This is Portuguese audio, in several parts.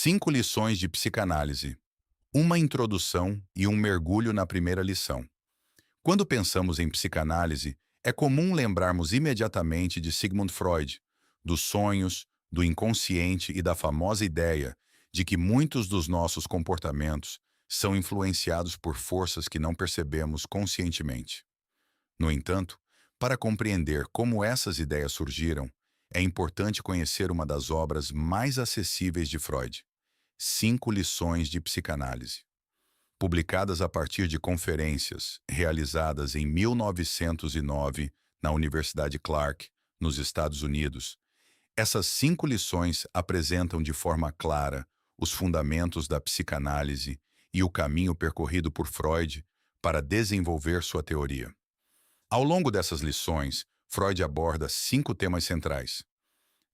5 lições de psicanálise, uma introdução e um mergulho na primeira lição. Quando pensamos em psicanálise, é comum lembrarmos imediatamente de Sigmund Freud, dos sonhos, do inconsciente e da famosa ideia de que muitos dos nossos comportamentos são influenciados por forças que não percebemos conscientemente. No entanto, para compreender como essas ideias surgiram, é importante conhecer uma das obras mais acessíveis de Freud, 5 lições de psicanálise. Publicadas a partir de conferências realizadas em 1909 na Universidade Clark, nos Estados Unidos, essas 5 lições apresentam de forma clara os fundamentos da psicanálise e o caminho percorrido por Freud para desenvolver sua teoria. Ao longo dessas lições, Freud aborda 5 temas centrais.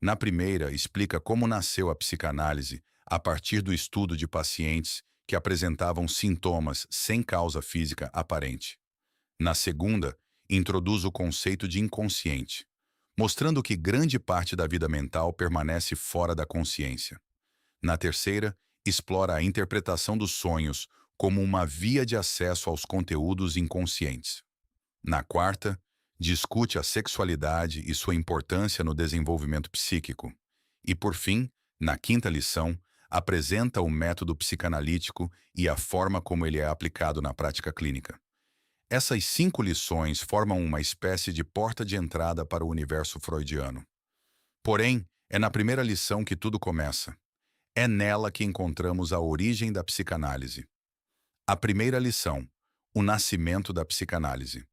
Na primeira, explica como nasceu a psicanálise a partir do estudo de pacientes que apresentavam sintomas sem causa física aparente. Na segunda, introduz o conceito de inconsciente, mostrando que grande parte da vida mental permanece fora da consciência. Na terceira, explora a interpretação dos sonhos como uma via de acesso aos conteúdos inconscientes. Na quarta, discute a sexualidade e sua importância no desenvolvimento psíquico. E, por fim, na quinta lição, apresenta o método psicanalítico e a forma como ele é aplicado na prática clínica. Essas 5 lições formam uma espécie de porta de entrada para o universo freudiano. Porém, é na primeira lição que tudo começa. É nela que encontramos a origem da psicanálise. A primeira lição: o nascimento da psicanálise.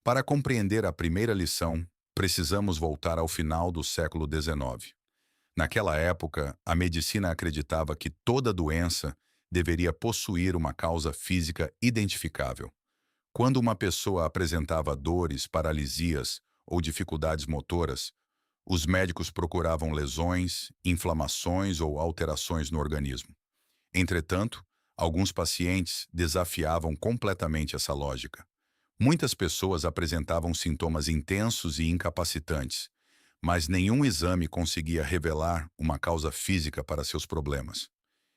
Para compreender a primeira lição, precisamos voltar ao final do século XIX. Naquela época, a medicina acreditava que toda doença deveria possuir uma causa física identificável. Quando uma pessoa apresentava dores, paralisias ou dificuldades motoras, os médicos procuravam lesões, inflamações ou alterações no organismo. Entretanto, alguns pacientes desafiavam completamente essa lógica. Muitas pessoas apresentavam sintomas intensos e incapacitantes, mas nenhum exame conseguia revelar uma causa física para seus problemas.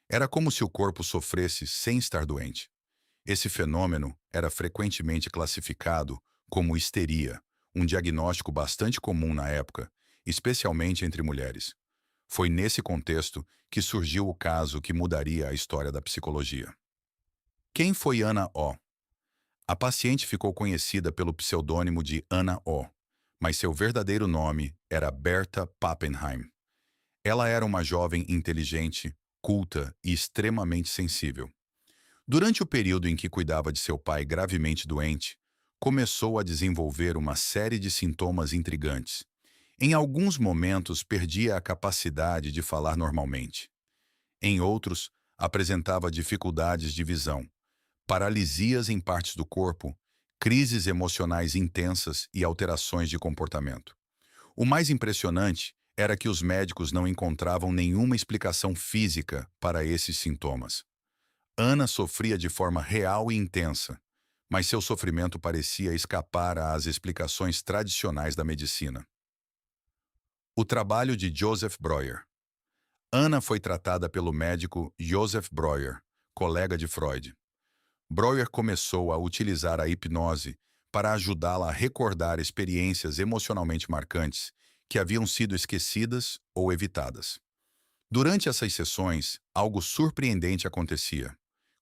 Era como se o corpo sofresse sem estar doente. Esse fenômeno era frequentemente classificado como histeria, um diagnóstico bastante comum na época, especialmente entre mulheres. Foi nesse contexto que surgiu o caso que mudaria a história da psicologia. Quem foi Anna O? A paciente ficou conhecida pelo pseudônimo de Anna O, mas seu verdadeiro nome era Berta Pappenheim. Ela era uma jovem inteligente, culta e extremamente sensível. Durante o período em que cuidava de seu pai gravemente doente, começou a desenvolver uma série de sintomas intrigantes. Em alguns momentos, perdia a capacidade de falar normalmente. Em outros, apresentava dificuldades de visão, paralisias em partes do corpo, crises emocionais intensas e alterações de comportamento. O mais impressionante era que os médicos não encontravam nenhuma explicação física para esses sintomas. Ana sofria de forma real e intensa, mas seu sofrimento parecia escapar às explicações tradicionais da medicina. O trabalho de Joseph Breuer. Ana foi tratada pelo médico Joseph Breuer, colega de Freud. Breuer começou a utilizar a hipnose para ajudá-la a recordar experiências emocionalmente marcantes que haviam sido esquecidas ou evitadas. Durante essas sessões, algo surpreendente acontecia.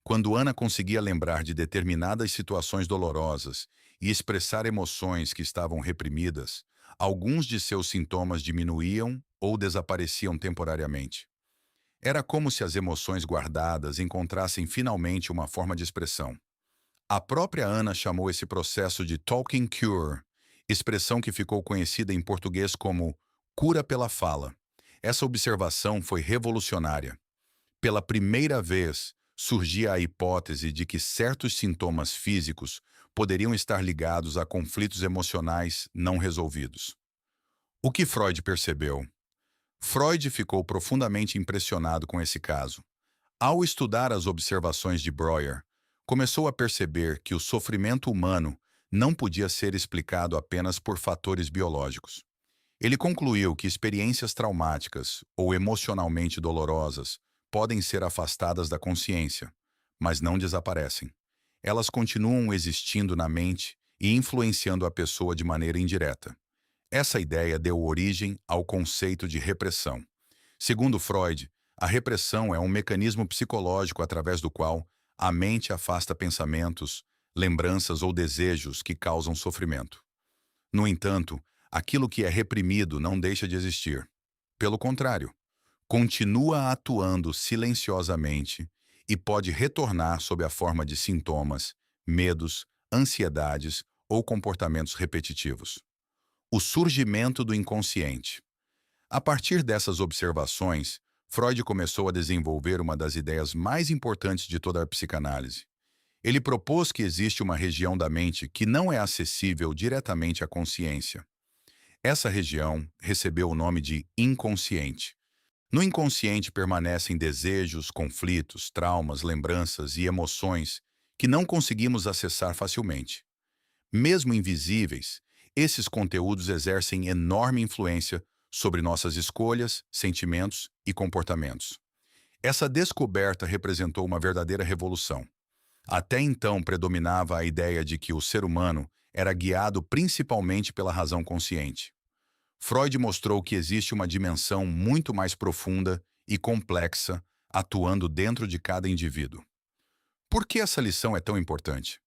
Quando Ana conseguia lembrar de determinadas situações dolorosas e expressar emoções que estavam reprimidas, alguns de seus sintomas diminuíam ou desapareciam temporariamente. Era como se as emoções guardadas encontrassem finalmente uma forma de expressão. A própria Ana chamou esse processo de talking cure, expressão que ficou conhecida em português como cura pela fala. Essa observação foi revolucionária. Pela primeira vez, surgia a hipótese de que certos sintomas físicos poderiam estar ligados a conflitos emocionais não resolvidos. O que Freud percebeu? Freud ficou profundamente impressionado com esse caso. Ao estudar as observações de Breuer, começou a perceber que o sofrimento humano não podia ser explicado apenas por fatores biológicos. Ele concluiu que experiências traumáticas ou emocionalmente dolorosas podem ser afastadas da consciência, mas não desaparecem. Elas continuam existindo na mente e influenciando a pessoa de maneira indireta. Essa ideia deu origem ao conceito de repressão. Segundo Freud, a repressão é um mecanismo psicológico através do qual a mente afasta pensamentos, lembranças ou desejos que causam sofrimento. No entanto, aquilo que é reprimido não deixa de existir. Pelo contrário, continua atuando silenciosamente e pode retornar sob a forma de sintomas, medos, ansiedades ou comportamentos repetitivos. O surgimento do inconsciente. A partir dessas observações, Freud começou a desenvolver uma das ideias mais importantes de toda a psicanálise. Ele propôs que existe uma região da mente que não é acessível diretamente à consciência. Essa região recebeu o nome de inconsciente. No inconsciente permanecem desejos, conflitos, traumas, lembranças e emoções que não conseguimos acessar facilmente. Mesmo invisíveis, esses conteúdos exercem enorme influência sobre nossas escolhas, sentimentos e comportamentos. Essa descoberta representou uma verdadeira revolução. Até então predominava a ideia de que o ser humano era guiado principalmente pela razão consciente. Freud mostrou que existe uma dimensão muito mais profunda e complexa atuando dentro de cada indivíduo. Por que essa lição é tão importante?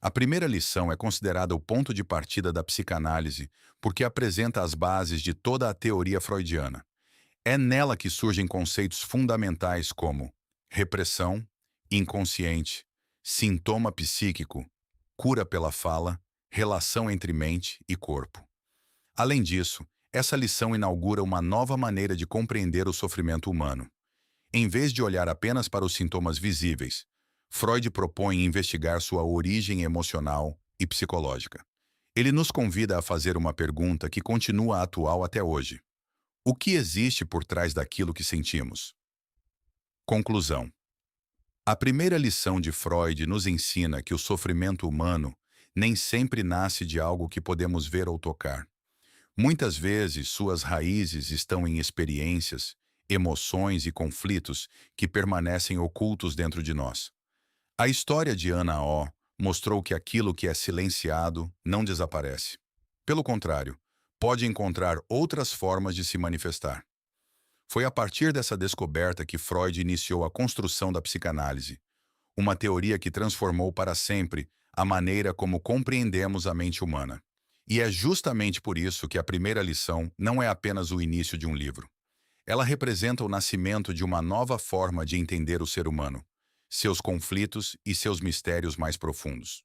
A primeira lição é considerada o ponto de partida da psicanálise porque apresenta as bases de toda a teoria freudiana. É nela que surgem conceitos fundamentais como repressão, inconsciente, sintoma psíquico, cura pela fala, relação entre mente e corpo. Além disso, essa lição inaugura uma nova maneira de compreender o sofrimento humano. Em vez de olhar apenas para os sintomas visíveis, Freud propõe investigar sua origem emocional e psicológica. Ele nos convida a fazer uma pergunta que continua atual até hoje. O que existe por trás daquilo que sentimos? Conclusão. A primeira lição de Freud nos ensina que o sofrimento humano nem sempre nasce de algo que podemos ver ou tocar. Muitas vezes, suas raízes estão em experiências, emoções e conflitos que permanecem ocultos dentro de nós. A história de Ana O mostrou que aquilo que é silenciado não desaparece. Pelo contrário, pode encontrar outras formas de se manifestar. Foi a partir dessa descoberta que Freud iniciou a construção da psicanálise, uma teoria que transformou para sempre a maneira como compreendemos a mente humana. E é justamente por isso que a primeira lição não é apenas o início de um livro. Ela representa o nascimento de uma nova forma de entender o ser humano, seus conflitos e seus mistérios mais profundos.